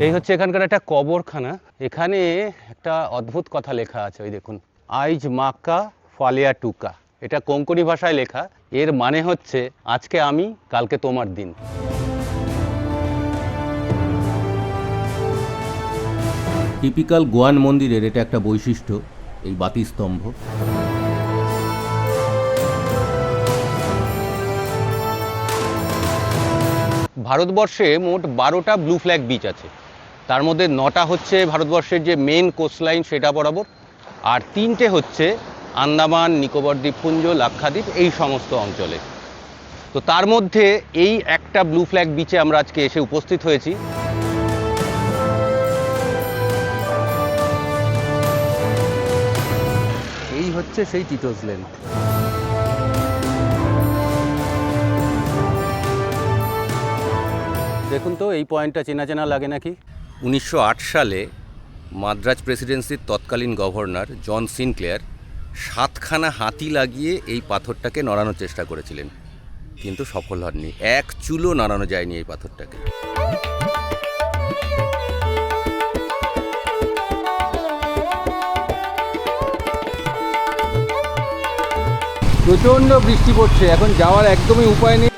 এই হচ্ছে এখানকার একটা কবরখানা। এখানে একটা অদ্ভুত কথা লেখা আছে, ওই দেখুন, আইজ মাক্কা ফালিয়া টুকা। এটা কোঙ্কণি ভাষায় লেখা। এর মানে হচ্ছে আজকে আমি, কালকে তোমার দিন। টিপিক্যাল গোয়ান মন্দিরের এটা একটা বৈশিষ্ট্য, এই বাতিস্তম্ভ। ভারতবর্ষে মোট 12টা ব্লু ফ্ল্যাগ বিচ আছে। তার মধ্যে 9টা হচ্ছে ভারতবর্ষের যে মেন কোস্টলাইন সেটা বরাবর, আর 3টে হচ্ছে আন্দামান, নিকোবর দ্বীপপুঞ্জ, লাক্ষাদ্বীপ, এই সমস্ত অঞ্চলে। তো তার মধ্যে এই একটা ব্লু ফ্ল্যাগ বিচে আমরা আজকে এসে উপস্থিত হয়েছি। এই হচ্ছে সেই টিটোস লেন। দেখুন তো, এই পয়েন্টটা চেনা চেনা লাগে নাকি? 1908 সালে মাদ্রাজ প্রেসিডেন্সির তৎকালীন গভর্নর জন সিনক্লেয়ার 7খানা হাতি লাগিয়ে এই পাথরটাকে নড়ানোর চেষ্টা করেছিলেন, কিন্তু সফল হননি। এক চুলও নাড়ানো যায়নি এই পাথরটাকে। প্রচণ্ড বৃষ্টি পড়ছে, এখন যাওয়ার একদমই উপায় নেই।